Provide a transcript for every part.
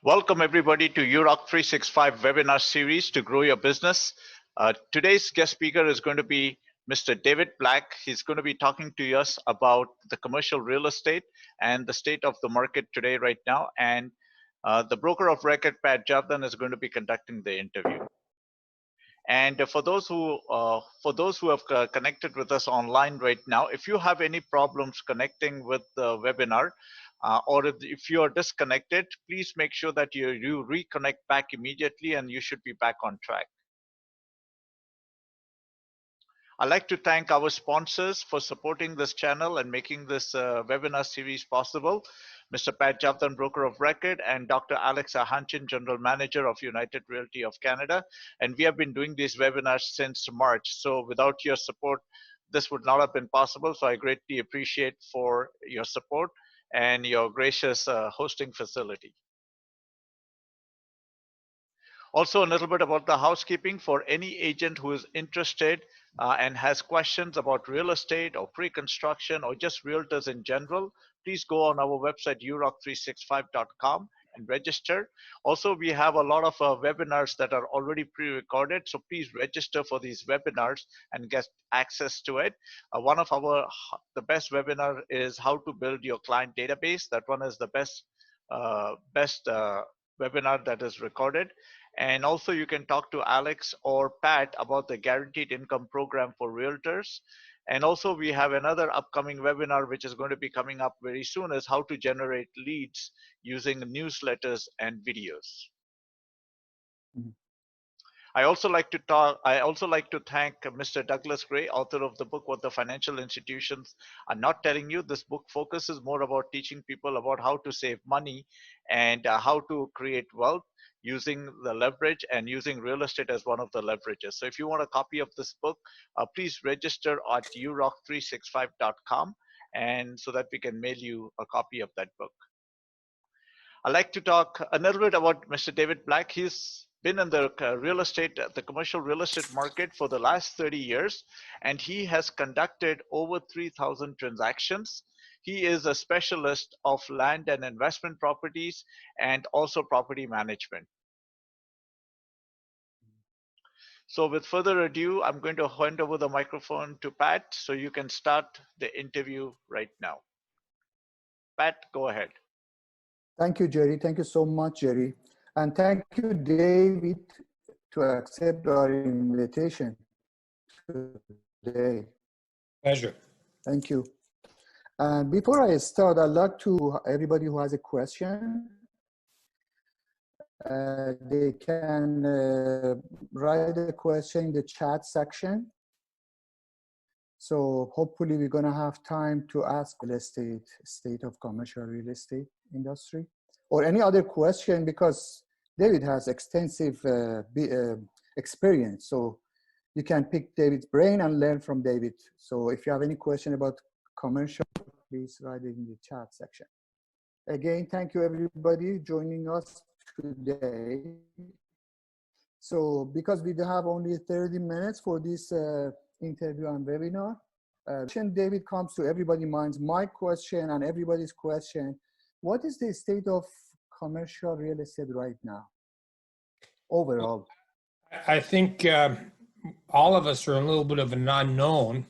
Welcome everybody to UROC 365 webinar series to grow your business. Today's guest speaker is going to be Mr. David Black. He's going to be talking to us about the commercial real estate and the state of the market today right now. And the broker of record, Pat Javdan, is going to be conducting the interview. And for those who have connected with us online right now, if you have any problems connecting with the webinar, or if you are disconnected, please make sure that you reconnect back immediately and you should be back on track. I'd like to thank our sponsors for supporting this channel and making this webinar series possible. Mr. Pat Javdan, broker of record, and Dr. Alex Ahanchin, general manager of United Realty of Canada. And we have been doing these webinars since March. So without your support, this would not have been possible. So I greatly appreciate for your support and your gracious hosting facility. Also, a little bit about the housekeeping for any agent who is interested and has questions about real estate or pre-construction or just realtors in general, please go on our website, uroc365.com, and register. Also, we have a lot of webinars that are already pre-recorded, so please register for these webinars and get access to it. One of the best webinar is how to build your client database. That one is the best webinar that is recorded. And also you can talk to Alex or Pat about the guaranteed income program for realtors. And also we have another upcoming webinar which is going to be coming up very soon, is how to generate leads using newsletters and videos. Mm-hmm. I also like to thank Mr. Douglas Gray, author of the book, What the Financial Institutions Are Not Telling You. This book focuses more about teaching people about how to save money and how to create wealth using the leverage and using real estate as one of the leverages. So if you want a copy of this book, please register at uroc365.com, and so that we can mail you a copy of that book. I'd like to talk a little bit about Mr. David Black. He's been in the commercial real estate market for the last 30 years, and he has conducted over 3,000 transactions. He is a specialist of land and investment properties and also property management. So with further ado, I'm going to hand over the microphone to Pat so you can start the interview right now. Pat, go ahead. Thank you, Jerry. Thank you so much, Jerry. And thank you, David, to accept our invitation today. Pleasure. Thank you. And before I start, I'd like to, everybody who has a question, they can write a question in the chat section. So hopefully we're going to have time to ask real estate, state of commercial real estate industry, or any other question, because David has extensive experience. So you can pick David's brain and learn from David. So if you have any question about commercial, please write it in the chat section. Again, thank you everybody joining us today. So because we have only 30 minutes for this interview and webinar, David comes to everybody's minds, my question and everybody's question: what is the state of commercial real estate right now, overall? I think all of us are a little bit of an unknown.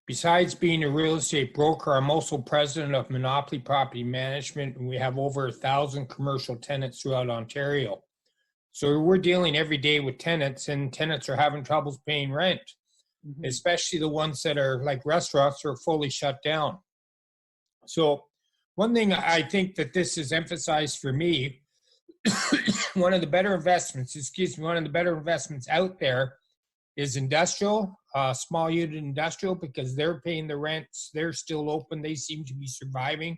Besides being a real estate broker, I'm also president of Monopoly Property Management, and we have over 1,000 commercial tenants throughout Ontario. So we're dealing every day with tenants, and tenants are having troubles paying rent, especially the ones that are like restaurants are fully shut down. So one thing I think that this is emphasized for me, one of the better investments out there is industrial, small unit industrial, because they're paying the rents, they're still open, they seem to be surviving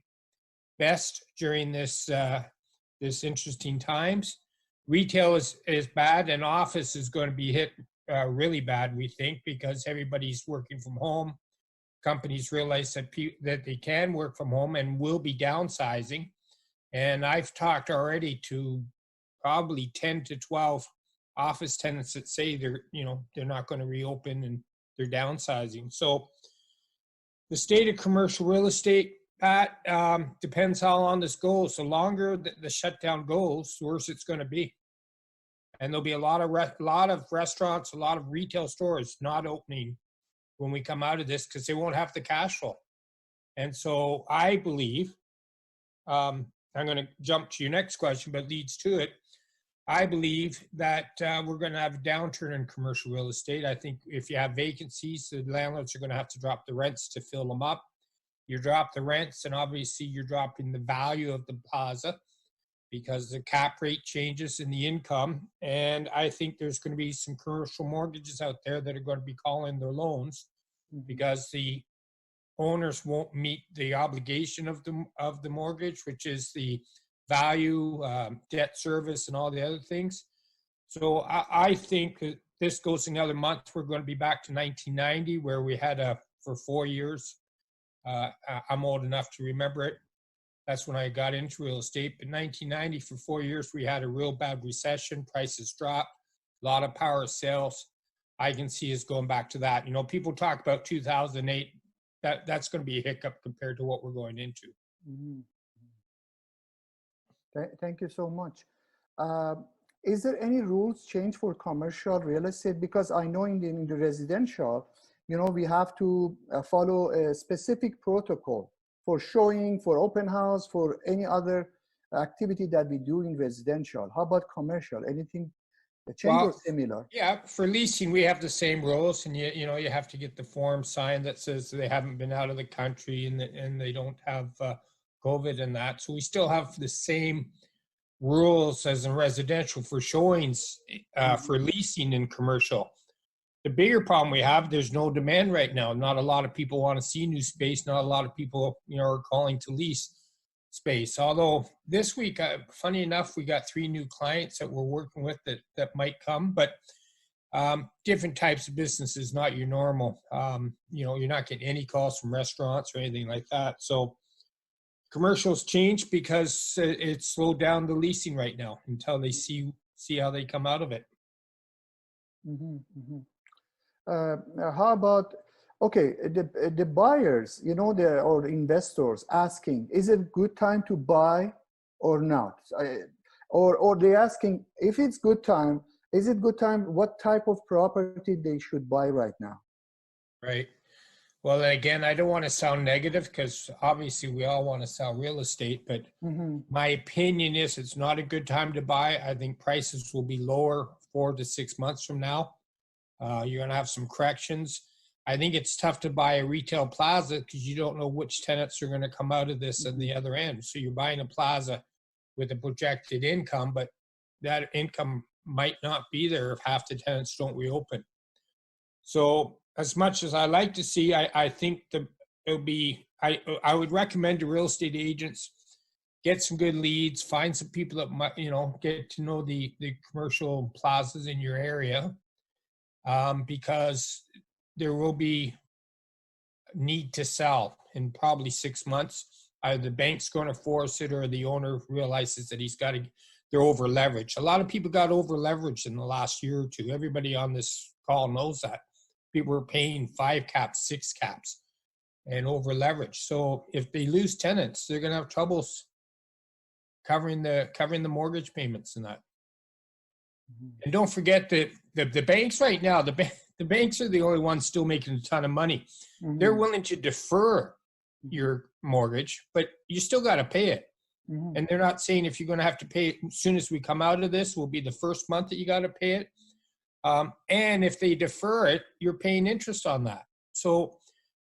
best during this interesting times. Retail is bad, and office is going to be hit really bad, we think, because everybody's working from home. Companies realize that they can work from home and will be downsizing. And I've talked already to probably 10 to 12 office tenants that say they're not going to reopen and they're downsizing. So the state of commercial real estate, Pat, depends how long this goes. The longer the shutdown goes, the worse it's going to be. And there'll be a lot of restaurants, a lot of retail stores not opening when we come out of this because they won't have the cash flow. And so I believe, I'm going to jump to your next question, but leads to it. I believe that we're going to have a downturn in commercial real estate. I think if you have vacancies, the landlords are going to have to drop the rents to fill them up. You drop the rents, and obviously you're dropping the value of the plaza because the cap rate changes in the income. And I think there's going to be some commercial mortgages out there that are going to be calling their loans because the owners won't meet the obligation of the mortgage, which is the value, debt service, and all the other things. So I think that this goes another month, we're going to be back to 1990, where we had for 4 years. I'm old enough to remember it. That's when I got into real estate. But 1990, for 4 years, we had a real bad recession. Prices dropped, a lot of power sales. I can see us going back to that. You know, people talk about 2008. That's going to be a hiccup compared to what we're going into. Mm-hmm. Thank you so much. Is there any rules change for commercial real estate? Because I know in the residential, you know, we have to follow a specific protocol for showing, for open house, for any other activity that we do in residential. How about commercial? Anything change or similar? Yeah, for leasing, we have the same rules, and you know, you have to get the form signed that says they haven't been out of the country and they don't have COVID and that. So we still have the same rules as in residential for showings for leasing in commercial. The bigger problem we have, there's no demand right now. Not a lot of people want to see new space. Not a lot of people, you know, are calling to lease space. Although this week, funny enough, we got 3 new clients that we're working with that might come, but different types of businesses, not your normal. You know, you're not getting any calls from restaurants or anything like that. So commercials change because it slowed down the leasing right now until they see how they come out of it. Mm-hmm, mm-hmm. How about, okay, the buyers, you know, or investors asking, is it a good time to buy or not? Or they asking, if it's good time, is it good time, what type of property they should buy right now? Right. Well, again, I don't want to sound negative because obviously we all want to sell real estate, but my opinion is it's not a good time to buy. I think prices will be lower 4 to 6 months from now. You're going to have some corrections. I think it's tough to buy a retail plaza because you don't know which tenants are going to come out of this at the other end. So you're buying a plaza with a projected income, but that income might not be there if half the tenants don't reopen. So as much as I like to see, I think it'll be, I would recommend to real estate agents, get some good leads, find some people that might, you know, get to know the commercial plazas in your area. Because there will be need to sell in probably 6 months. Either the bank's going to force it or the owner realizes that they're over leveraged. A lot of people got over leveraged in the last year or two. Everybody on this call knows that. People are paying 5 caps, 6 caps, and over leveraged. So if they lose tenants, they're going to have troubles covering the mortgage payments and that. And don't forget that the banks right now, the banks are the only ones still making a ton of money. They're willing to defer your mortgage, but you still got to pay it. And they're not saying if you're going to have to pay it as soon as we come out of this will be the first month that you got to pay it. And if they defer it, you're paying interest on that. So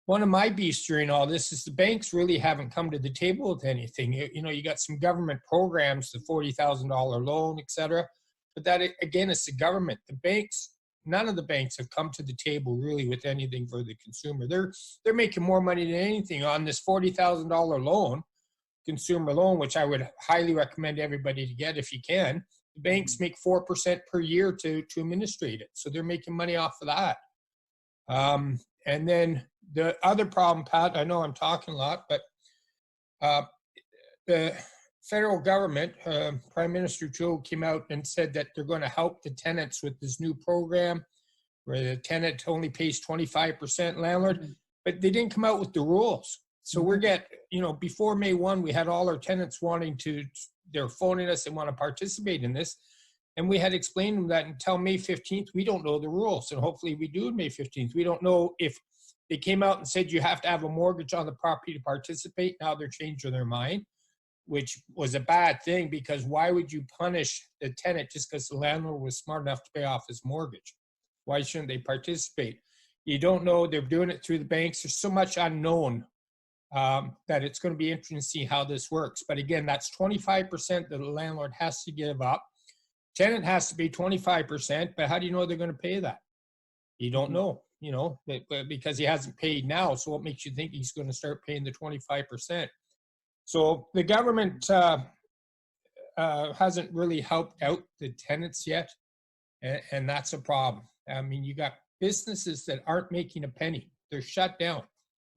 one of my beefs during all this is the banks really haven't come to the table with anything. You know, you got some government programs, the $40,000 loan, et cetera. But that, again, is the government. The banks, none of the banks have come to the table really with anything for the consumer. They're making more money than anything on this $40,000 loan, consumer loan, which I would highly recommend everybody to get if you can. The banks make 4% per year to administrate it. So they're making money off of that. And then the other problem, Pat, I know I'm talking a lot, but the federal government, Prime Minister Joe came out and said that they're going to help the tenants with this new program where the tenant only pays 25% landlord, but they didn't come out with the rules. So we're before May 1, we had all our tenants they're phoning us and want to participate in this. And we had explained to them that until May 15th, we don't know the rules. And hopefully we do on May 15th. We don't know if they came out and said you have to have a mortgage on the property to participate. Now they're changing their mind, which was a bad thing, because why would you punish the tenant just because the landlord was smart enough to pay off his mortgage? Why shouldn't they participate? You don't know. They're doing it through the banks. There's so much unknown that it's going to be interesting to see how this works. But again, that's 25% that the landlord has to give up. Tenant has to pay 25%, but how do you know they're going to pay that? You don't know, because he hasn't paid now. So what makes you think he's going to start paying the 25%? So the government hasn't really helped out the tenants yet, and that's a problem. I mean, you got businesses that aren't making a penny. They're shut down.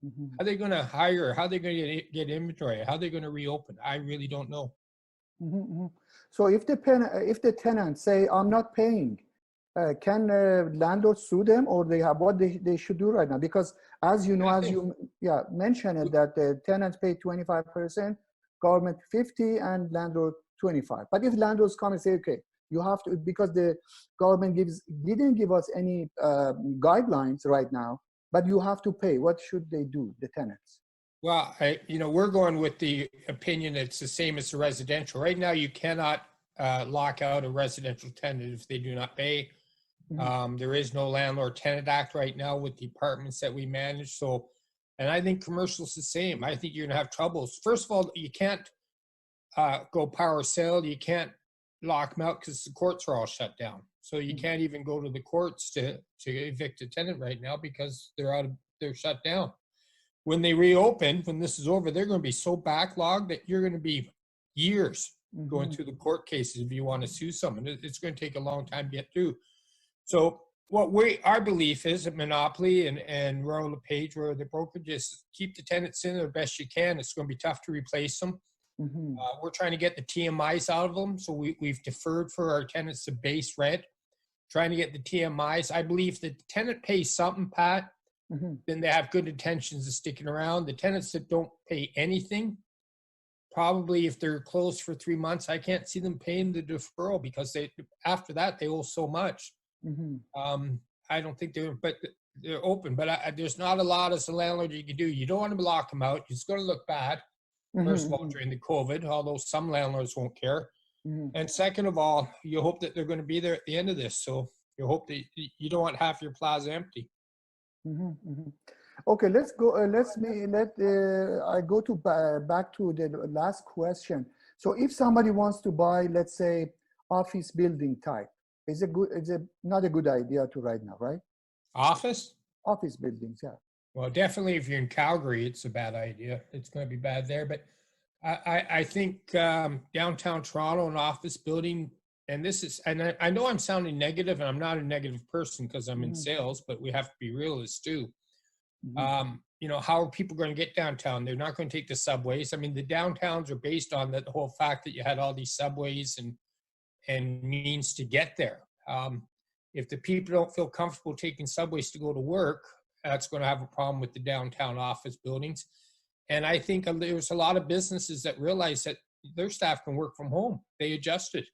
Mm-hmm. How are they going to hire? How are they going to get inventory? How are they going to reopen? I really don't know. Mm-hmm, mm-hmm. So if the tenants say, I'm not paying, can landlords sue them, or they have what they should do right now? Because as you know, mentioned it, that the tenants pay 25%, government 50, and landlord 25. But if landlords come and say, okay, you have to, because the government didn't give us any guidelines right now, but you have to pay, what should they do, the tenants? Well, we're going with the opinion it's the same as the residential. Right now, you cannot lock out a residential tenant if they do not pay. Mm-hmm. There is no Landlord Tenant Act right now with the apartments that we manage. So, and I think commercial's the same. I think you're going to have troubles. First of all, you can't go power sale. You can't lock them out because the courts are all shut down. So you mm-hmm. can't even go to the courts to evict a tenant right now because they're shut down. When they reopen, when this is over, they're going to be so backlogged that you're going to be years mm-hmm. going through the court cases if you want to sue someone. It's going to take a long time to get through. So what our belief is at Monopoly and Royal LePage, where the brokerages keep the tenants in the best you can. It's going to be tough to replace them. Mm-hmm. We're trying to get the TMIs out of them. So we've deferred for our tenants the base rent, trying to get the TMIs. I believe the tenant pays something, Pat, mm-hmm. then they have good intentions of sticking around. The tenants that don't pay anything, probably if they're closed for 3 months, I can't see them paying the deferral because after that they owe so much. Mm-hmm. I don't think they're open, but there's not a lot as a landlord you can do. You don't want to lock them out. It's going to look bad, mm-hmm. first of all, during the COVID, although some landlords won't care. Mm-hmm. And second of all, you hope that they're going to be there at the end of this. So you hope that you don't want half your plaza empty. Mm-hmm, mm-hmm. Okay, let's go. I go to back to the last question. So, if somebody wants to buy, let's say, office building type, is it not a good idea to right now, right? Office buildings, yeah. Well, definitely, if you're in Calgary, it's a bad idea. It's going to be bad there. But I think downtown Toronto, an office building. And I know I'm sounding negative, and I'm not a negative person because I'm in sales, but we have to be realists too. Mm-hmm. How are people going to get downtown? They're not going to take the subways. I mean, the downtowns are based on the whole fact that you had all these subways and means to get there. If the people don't feel comfortable taking subways to go to work, that's going to have a problem with the downtown office buildings. And I think there's a lot of businesses that realize that their staff can work from home. They adjusted.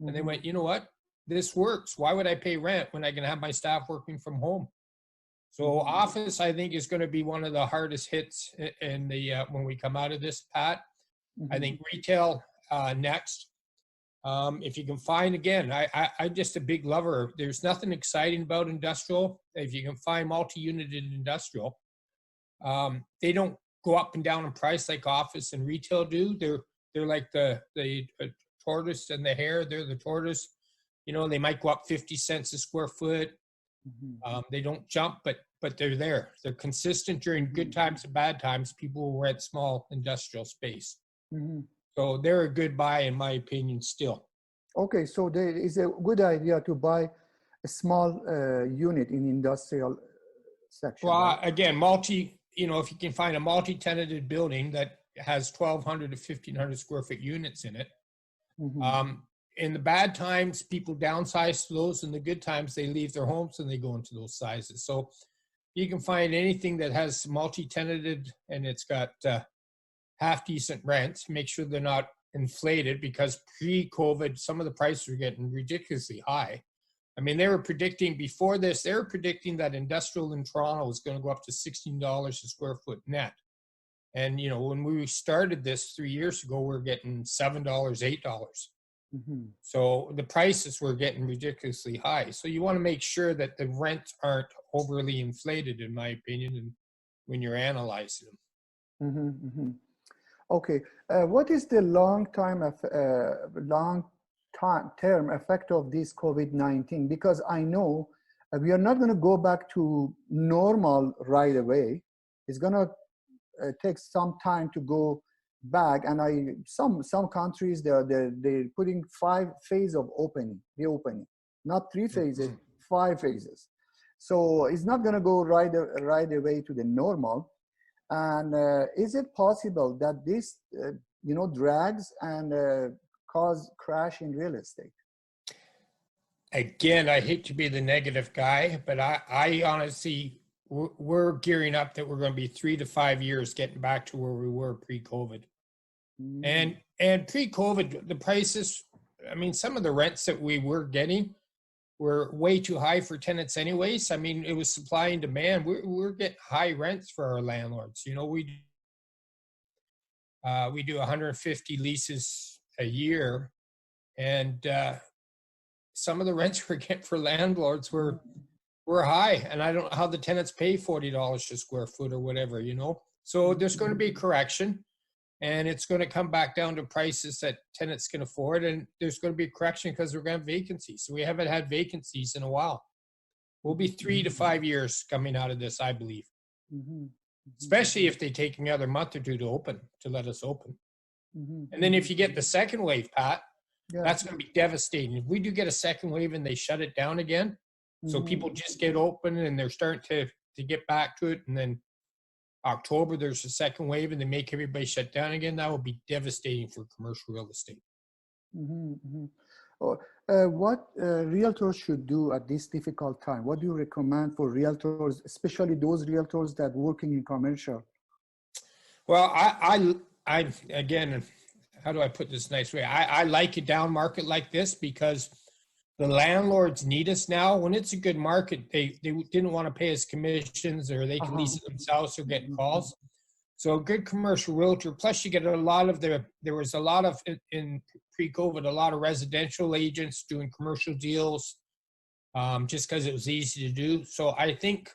And they went, you know what? This works. Why would I pay rent when I can have my staff working from home? So office, I think, is going to be one of the hardest hits in when we come out of this, Pat. Mm-hmm. I think retail next. If you can find, again, I'm just a big lover. There's nothing exciting about industrial. If you can find multi-united industrial, they don't go up and down in price like office and retail do. They're like the tortoise and the hare. They're the tortoise. They might go up 50 cents a square foot. Mm-hmm. They don't jump, but they're there. They're consistent during good times and bad times. People will rent small industrial space. Mm-hmm. So they're a good buy, in my opinion, still. Okay, so there is a good idea to buy a small unit in industrial section. Well, right? Again, if you can find a multi-tenanted building that has 1,200 to 1,500 square foot units in it, mm-hmm. In the bad times, people downsize to those. In the good times, they leave their homes and they go into those sizes. So, you can find anything that has multi-tenanted and it's got half decent rents. Make sure they're not inflated, because pre-COVID, some of the prices were getting ridiculously high. I mean, they were predicting before this, they were predicting that industrial in Toronto was going to go up to $16 a square foot net. And, you know, when we started this 3 years ago, we are getting $7, $8. Mm-hmm. So the prices were getting ridiculously high. So you want to make sure that the rents aren't overly inflated, in my opinion, and when you're analyzing them. Mm-hmm, mm-hmm. Okay. What is the long-term effect of this COVID-19? Because I know we are not going to go back to normal right away. It's going to take some time to go back. And some countries, they're putting 5 phases of reopening, not 3 phases, 5 phases. So it's not going to go right away to the normal. And is it possible that this, drags and cause crash in real estate? Again, I hate to be the negative guy, but I honestly, we're gearing up that we're going to be 3 to 5 years getting back to where we were pre-COVID. Mm. And pre-COVID, the prices, I mean, some of the rents that we were getting were way too high for tenants anyways. I mean, it was supply and demand. We're getting high rents for our landlords. You know, we do 150 leases a year, and some of the rents we're getting for landlords were high, and I don't know how the tenants pay $40 a square foot or whatever, you know. So there's going to be a correction, and it's going to come back down to prices that tenants can afford, and there's going to be a correction because we're going to have vacancies. So we haven't had vacancies in a while. We'll be 3 to 5 years coming out of this, I believe. Mm-hmm. Especially if they take another month or two to let us open. Mm-hmm. And then if you get the second wave, Pat, that's going to be devastating. If we do get a second wave and they shut it down again, so people just get open and they're starting to get back to it, and then October there's a second wave and they make everybody shut down again, that will be devastating for commercial real estate. Mm-hmm, mm-hmm. What realtors should do at this difficult time? What do you recommend for realtors, especially those realtors that working in commercial? Well, I again, how do I put this nice way? I like a down market like this because the landlords need us now. When it's a good market, they didn't want to pay us commissions, or they can lease it themselves or get calls. So a good commercial realtor, plus you get a lot of there was a lot of, in pre-COVID, a lot of residential agents doing commercial deals just because it was easy to do. So I think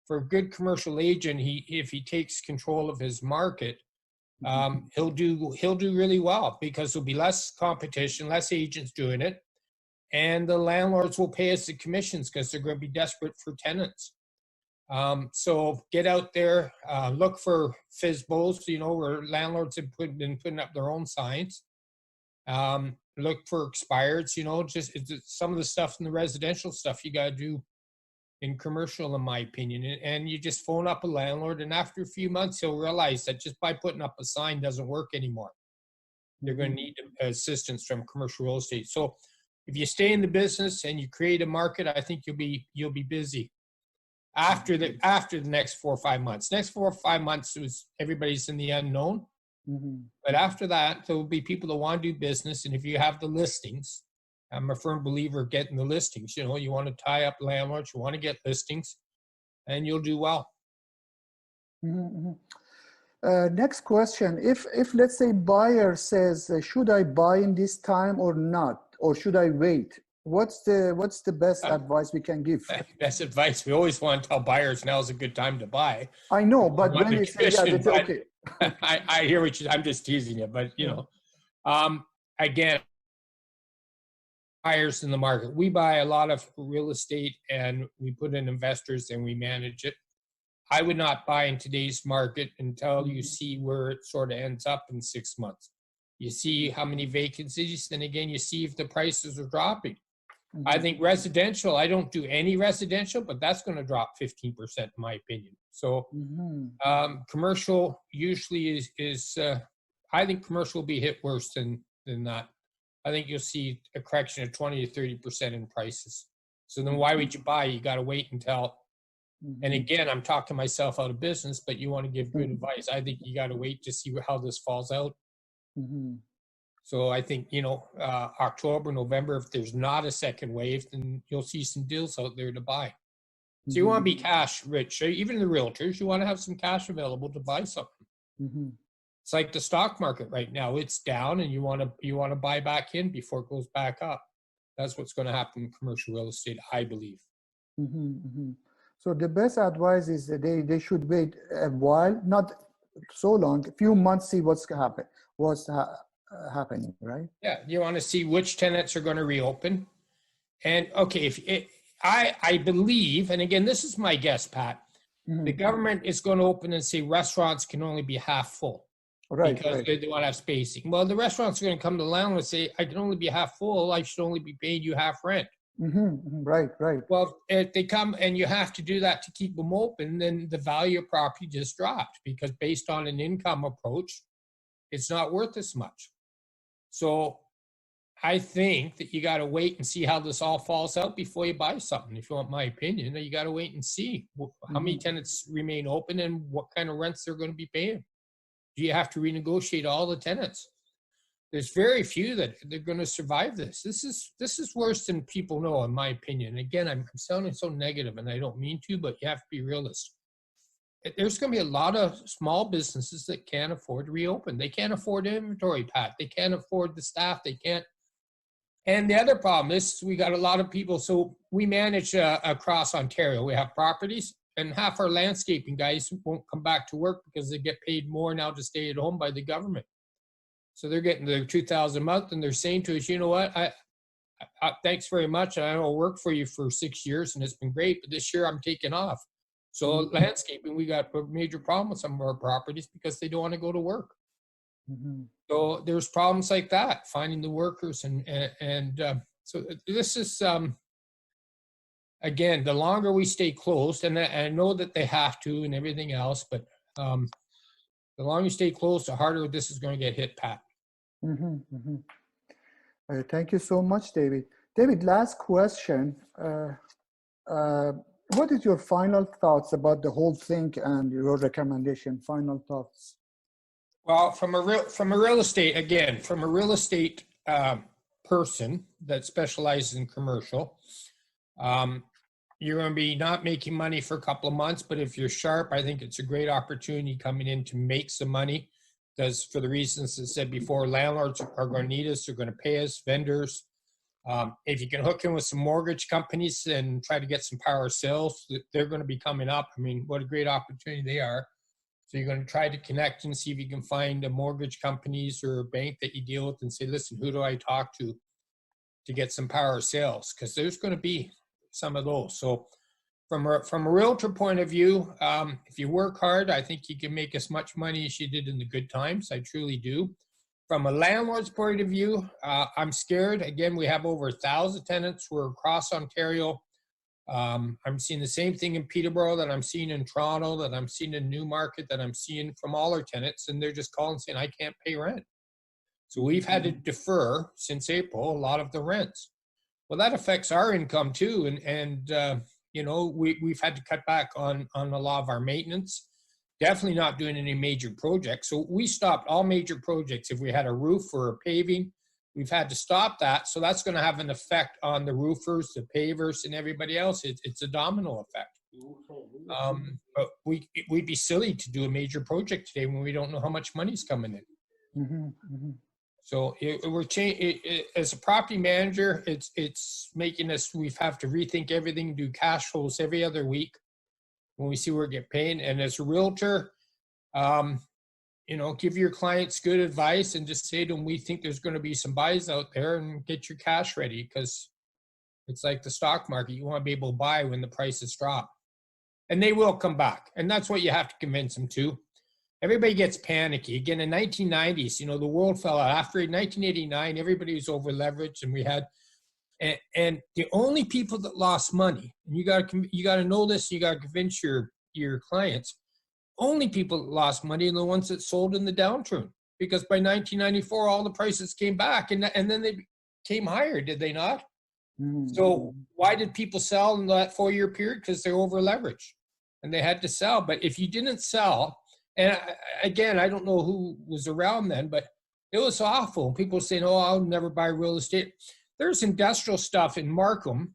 for a good commercial agent, if he takes control of his market, he'll do really well, because there'll be less competition, less agents doing it. And the landlords will pay us the commissions because they're going to be desperate for tenants. So get out there, look for FSBOs, you know, where landlords have been putting up their own signs. Look for expireds, you know, just some of the stuff in the residential stuff you got to do in commercial, in my opinion. And you just phone up a landlord, and after a few months, he'll realize that just by putting up a sign doesn't work anymore. They're going to need assistance from commercial real estate. So if you stay in the business and you create a market, I think you'll be busy after the next 4 or 5 months. Next 4 or 5 months was everybody's in the unknown. Mm-hmm. But after that, there will be people that want to do business. And if you have the listings, I'm a firm believer of getting the listings. You know, you want to tie up landlords, you want to get listings, and you'll do well. Mm-hmm. Next question. If let's say buyer says, should I buy in this time or not? Or should I wait? What's the best advice we can give? Best advice, we always want to tell buyers now is a good time to buy. I know, but when they say, yeah, that's okay. I hear what I'm just teasing you, but you know, again, buyers in the market. We buy a lot of real estate and we put in investors and we manage it. I would not buy in today's market until you see where it sort of ends up in 6 months. You see how many vacancies, then again, you see if the prices are dropping. Mm-hmm. I think residential, I don't do any residential, but that's going to drop 15% in my opinion. So commercial usually is I think commercial will be hit worse than that. I think you'll see a correction of 20 to 30% in prices. So then why would you buy? You got to wait until And again, I'm talking myself out of business, but you want to give good advice. I think you got to wait to see how this falls out. So I think, October, November, if there's not a second wave, then you'll see some deals out there to buy. So you want to be cash rich. Even the realtors, you want to have some cash available to buy something. It's like the stock market right now. It's down, and you want to buy back in before it goes back up. That's what's going to happen in commercial real estate, I believe. So the best advice is that they should wait a while, not so long, a few months, see what's happening, right? Yeah, you want to see which tenants are going to reopen. And okay, I believe, and again, this is my guess, Pat, the government is going to open and say restaurants can only be half full. Right. Because they want to have spacing. Well, the restaurants are going to come to the landlord and say, I can only be half full. I should only be paying you half rent. Right. Well, if they come and you have to do that to keep them open, then the value of property just dropped, because based on an income approach, it's not worth as much. So I think that you got to wait and see how this all falls out before you buy something. If you want my opinion, you got to wait and see how many tenants remain open and what kind of rents they're going to be paying. Do you have to renegotiate all the tenants? There's very few that they're going to survive this. This is worse than people know, in my opinion. Again, I'm sounding so negative, and I don't mean to, but you have to be realist. There's going to be a lot of small businesses that can't afford to reopen. They can't afford inventory, Pat. They can't afford the staff. They can't. And the other problem is we got a lot of people. So we manage across Ontario. We have properties. And half our landscaping guys won't come back to work because they get paid more now to stay at home by the government. So they're getting their $2,000 a month, and they're saying to us, you know what, I thanks very much. I will work for you for 6 years, and it's been great, but this year I'm taking off. So landscaping, we got a major problem with some of our properties because they don't want to go to work. So there's problems like that, finding the workers. So this is... Again, the longer we stay closed, and I know that they have to and everything else, but the longer you stay closed, the harder this is going to get hit, Pat. Thank you so much, David. David, last question. What is your final thoughts about the whole thing and your recommendation? Final thoughts. Well, from a real estate person that specializes in commercial, you're going to be not making money for a couple of months, but if you're sharp, I think it's a great opportunity coming in to make some money, because for the reasons I said before, landlords are going to need us, they're going to pay us, vendors. If you can hook in with some mortgage companies and try to get some power of sales, they're going to be coming up. I mean, what a great opportunity they are. So you're going to try to connect and see if you can find a mortgage companies or a bank that you deal with and say, listen, who do I talk to get some power of sales? Because there's going to be some of those. So from a realtor point of view, if you work hard, I think you can make as much money as you did in the good times. I truly do. From a landlord's point of view, I'm scared. Again, we have over 1,000 tenants. We're across Ontario. I'm seeing the same thing in Peterborough that I'm seeing in Toronto, that I'm seeing in Newmarket, that I'm seeing from all our tenants, and they're just calling saying, I can't pay rent. So we've had to defer since April a lot of the rents. Well, that affects our income too, and we've had to cut back on a lot of our maintenance. Definitely not doing any major projects. So we stopped all major projects. If we had a roof or a paving, we've had to stop that. So that's going to have an effect on the roofers, the pavers, and everybody else. It's a domino effect. But we'd be silly to do a major project today when we don't know how much money's coming in. So we're changing. As a property manager, it's making us. We have to rethink everything, do cash flows every other week when we see where we get paid. And as a realtor, give your clients good advice and just say to them, we think there's going to be some buys out there, and get your cash ready, because it's like the stock market. You want to be able to buy when the prices drop, and they will come back. And that's what you have to convince them to. Everybody gets panicky. Again, in 1990s, the world fell out. After 1989, everybody was over leveraged, and we had, and the only people that lost money, and you got to know this, you got to convince your clients, only people that lost money are the ones that sold in the downturn, because by 1994, all the prices came back, and then they came higher, did they not? So why did people sell in that 4-year period? Because they're over leveraged. and they had to sell. But if you didn't sell, and again, I don't know who was around then, but it was awful. People saying, oh, I'll never buy real estate. There's industrial stuff in Markham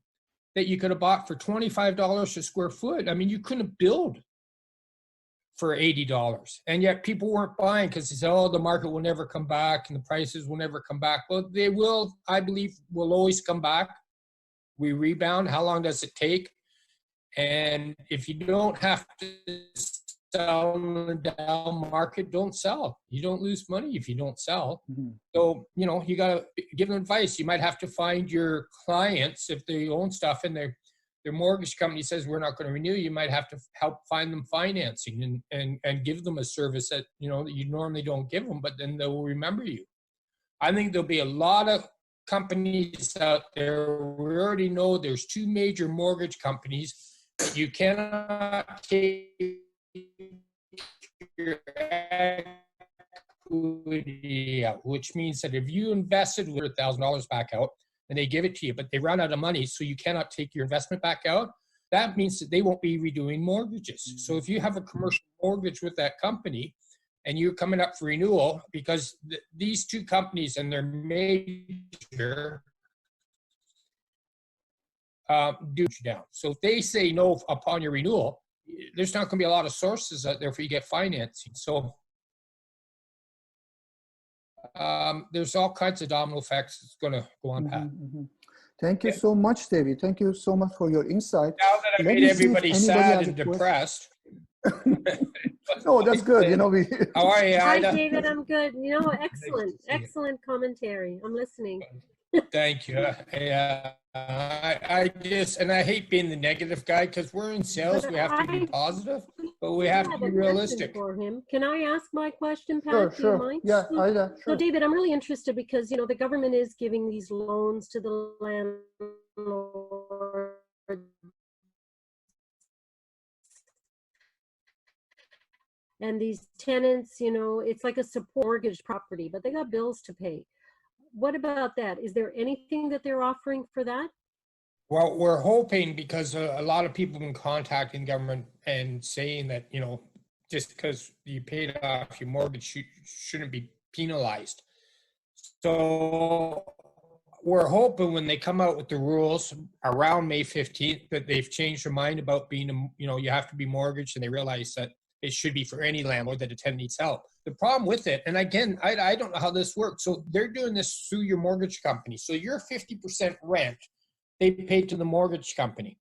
that you could have bought for $25 a square foot. I mean, you couldn't build for $80. And yet people weren't buying because they said, oh, the market will never come back and the prices will never come back. Well, they will, I believe, will always come back. We rebound. How long does it take? And if you don't have to sell in the down market, don't sell. You don't lose money if you don't sell. Mm-hmm. So, you know, you got to give them advice. You might have to find your clients, if they own stuff and their mortgage company says we're not going to renew, you might have to help find them financing and give them a service that, you know, that you normally don't give them, but then they'll remember you. I think there'll be a lot of companies out there. We already know there's two major mortgage companies that you cannot take your equity out, which means that if you invested $100,000 back out and they give it to you, but they run out of money, so you cannot take your investment back out, that means that they won't be redoing mortgages. So if you have a commercial mortgage with that company and you're coming up for renewal, because these two companies and they're major, do you down. So if they say no upon your renewal, there's not going to be a lot of sources out there for you to get financing. So there's all kinds of domino effects that's going to go on, Pat. Mm-hmm. Thank you so much, David. Thank you so much for your insight. Now that I made everybody sad and depressed. No, that's good. You know, How are you, Hi, Ida? David. I'm good. You know, excellent commentary. I'm listening. Thank you. I just, and I hate being the negative guy because we're in sales. But We have to be positive, but we have to be realistic. For him. Can I ask my question, Pat? Sure, Do you sure. mind? Yeah, Ida, So, sure. David, I'm really interested because, you know, the government is giving these loans to the landlords. And these tenants, you know, it's like a support mortgage property, but they got bills to pay. What about that? Is there anything that they're offering for that? Well, we're hoping, because a lot of people have been contacting government and saying that, you know, just because you paid off your mortgage, you shouldn't be penalized. So we're hoping when they come out with the rules around May 15th that they've changed their mind about being, you know, you have to be mortgaged, and they realize that it should be for any landlord that a tenant needs help. The problem with it, and again, I don't know how this works. So they're doing this through your mortgage company. So your 50% rent, they pay to the mortgage company.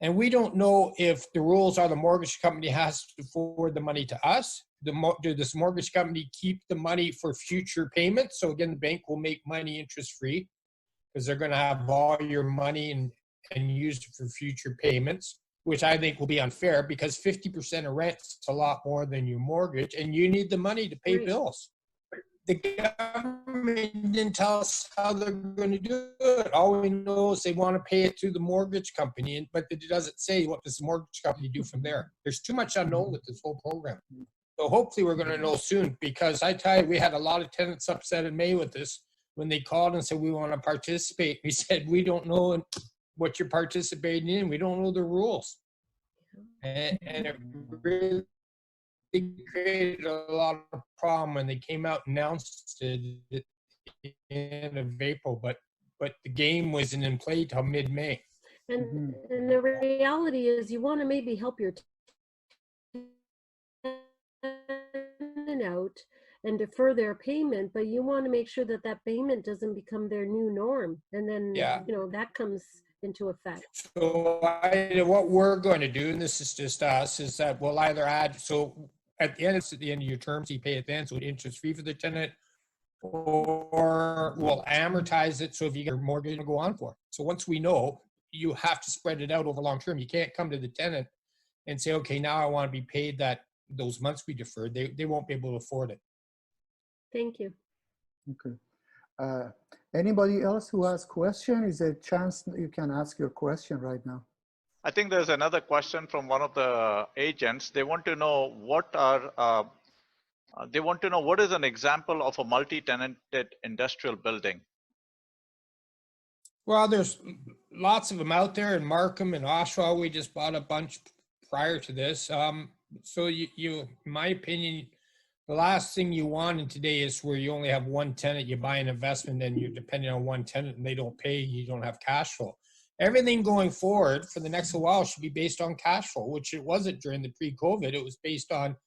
And we don't know if the rules are the mortgage company has to forward the money to us. Do this mortgage company keep the money for future payments? So again, the bank will make money interest-free because they're going to have all your money and use it for future payments, which I think will be unfair because 50% of rent is a lot more than your mortgage, and you need the money to pay bills. The government didn't tell us how they're going to do it. All we know is they want to pay it to the mortgage company, but it doesn't say what does the mortgage company do from there. There's too much unknown with this whole program. So hopefully we're going to know soon, because I tell you, we had a lot of tenants upset in May with this when they called and said, we want to participate. We said, we don't know what you're participating in. We don't know the rules. And it really created a lot of problem when they came out and announced it at the end of April, but the game wasn't in play till mid-May. And the reality is you want to maybe help your tenant out and defer their payment, but you want to make sure that that payment doesn't become their new norm. And then, you know, that comes into effect. So what we're going to do, and this is just us, is that we'll either add, so at the end of your terms, you pay it then, so it's interest-free for the tenant, or we'll amortize it, so if you get a mortgage, it'll go on for. So once we know, you have to spread it out over long term. You can't come to the tenant and say, okay, now I want to be paid those months we deferred. They won't be able to afford it. Thank you. Okay. Anybody else who has question? Is a chance you can ask your question right now. I think there's another question from one of the agents. They want to know what is an example of a multi-tenanted industrial building. Well, there's lots of them out there in Markham and Oshawa. We just bought a bunch prior to this. So in my opinion, the last thing you want in today is where you only have one tenant, you buy an investment and you're depending on one tenant and they don't pay, you don't have cash flow. Everything going forward for the next while should be based on cash flow, which it wasn't during the pre-COVID. It was based on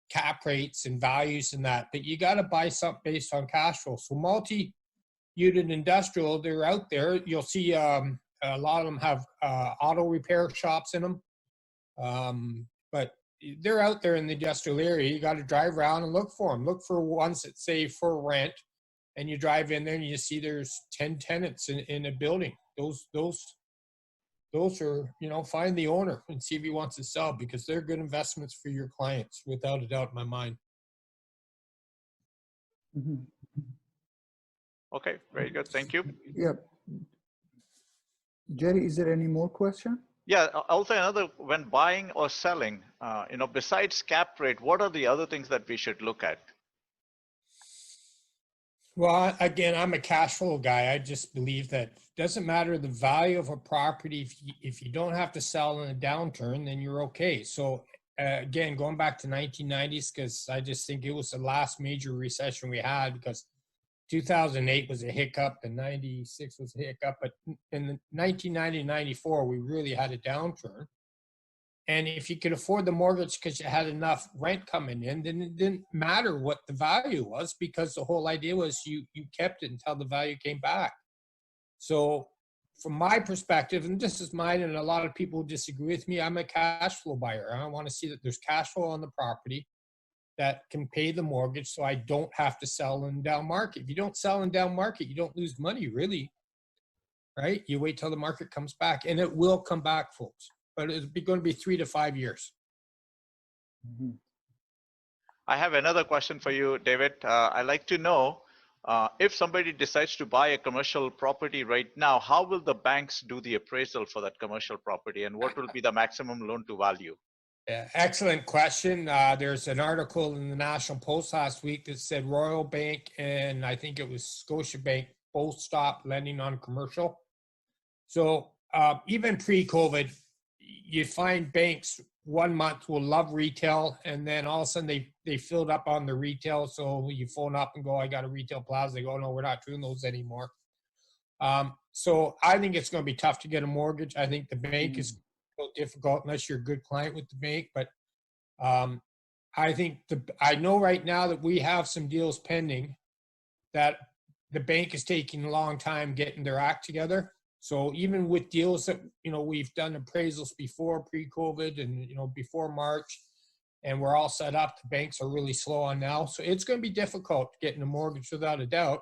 cap rates and values and that, but you got to buy something based on cash flow. So multi-unit industrial, they're out there. You'll see a lot of them have auto repair shops in them, but they're out there in the industrial area. You got to drive around and look for them. Look for ones that say for rent, and you drive in there and you see there's 10 tenants in a building. Those are, find the owner and see if he wants to sell, because they're good investments for your clients, without a doubt in my mind. Mm-hmm. Okay, very good. Thank you. Yeah. Jerry, is there any more question? Yeah, also another, when buying or selling, besides cap rate, what are the other things that we should look at? Well, again, I'm a cash flow guy. I just believe that it doesn't matter the value of a property. If you don't have to sell in a downturn, then you're okay. So again, going back to 1990s, because I just think it was the last major recession we had, because 2008 was a hiccup and 96 was a hiccup. But in the 1990, 94, we really had a downturn. And if you could afford the mortgage because you had enough rent coming in, then it didn't matter what the value was, because the whole idea was you kept it until the value came back. So from my perspective, and this is mine, and a lot of people disagree with me, I'm a cash flow buyer. I want to see that there's cash flow on the property that can pay the mortgage, so I don't have to sell in down market. If you don't sell in down market, you don't lose money, really, right? You wait till the market comes back, and it will come back, folks. But it's going to be 3 to 5 years. Mm-hmm. I have another question for you, David. I'd like to know, if somebody decides to buy a commercial property right now, how will the banks do the appraisal for that commercial property, and what will be the maximum loan to value? Yeah, excellent question. There's an article in the National Post last week that said Royal Bank and I think it was Scotiabank both stopped lending on commercial. So even pre-COVID, you find banks 1 month will love retail, and then all of a sudden they filled up on the retail. So you phone up and go, I got a retail plaza. They go, no, we're not doing those anymore. So I think it's going to be tough to get a mortgage. I think the bank is difficult unless you're a good client with the bank. But I think I know right now that we have some deals pending that the bank is taking a long time getting their act together. So even with deals that, we've done appraisals before pre-COVID and, before March, and we're all set up, the banks are really slow on now. So it's going to be difficult getting a mortgage without a doubt,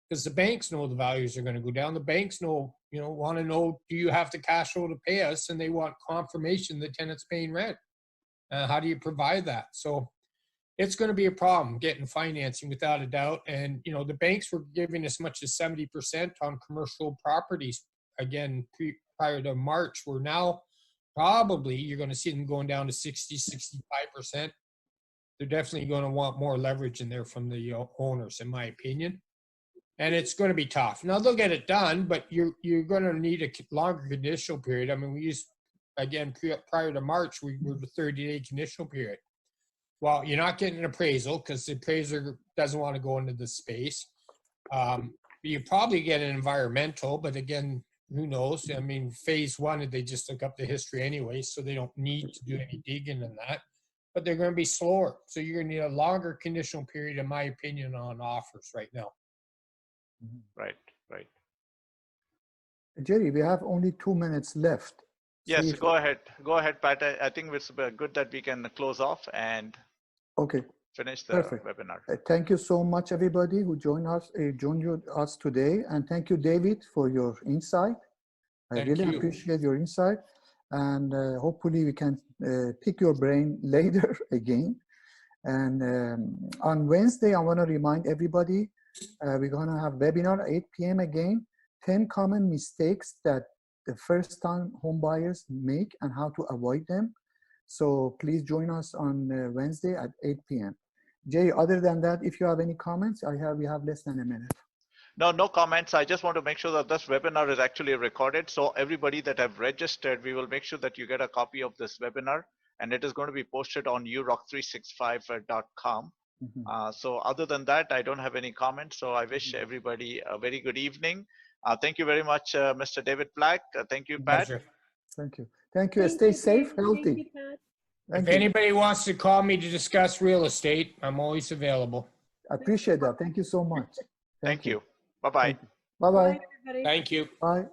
because the banks know the values are going to go down. The banks know, want to know, do you have the cash flow to pay us? And they want confirmation the tenant's paying rent. How do you provide that? So it's going to be a problem getting financing without a doubt. And, the banks were giving as much as 70% on commercial properties. Again, prior to March, we're now probably, you're going to see them going down to 60, 65%. They're definitely going to want more leverage in there from the owners, in my opinion. And it's going to be tough. Now, they'll get it done, but you're going to need a longer conditional period. I mean, we used, again, prior to March, we were the 30-day conditional period. Well, you're not getting an appraisal because the appraiser doesn't want to go into the space. You probably get an environmental, but again, who knows? I mean, phase one, they just look up the history anyway, so they don't need to do any digging in that. But they're going to be slower. So you're going to need a longer conditional period, in my opinion, on offers right now. Right. Jerry, we have only 2 minutes left. Yes, go ahead. Go ahead, Pat. I think it's good that we can close off and finish the webinar. Thank you so much, everybody who joined us today. And thank you, David, for your insight. I really appreciate your insight. And hopefully we can pick your brain later again. And on Wednesday, I want to remind everybody, we're going to have webinar at 8 p.m. again, 10 common mistakes that the first-time home buyers make and how to avoid them. So please join us on Wednesday at 8 p.m. Jay, other than that, if you have any comments, we have less than a minute. No comments. I just want to make sure that this webinar is actually recorded. So everybody that have registered, we will make sure that you get a copy of this webinar. and it is going to be posted on urock365.com. Mhm. So other than that, I don't have any comments. So I wish everybody a very good evening. Thank you very much, Mr. David Black. Thank you, Pat. Pleasure. Thank you. Thank you. Thank Stay you, safe, Dave. Thank healthy. you, Pat. Thank If you. anybody wants to call me to discuss real estate, I'm always available. I appreciate that. Thank you so much. Thank you. Bye-bye. Bye-bye. Bye, everybody. Thank you. Bye.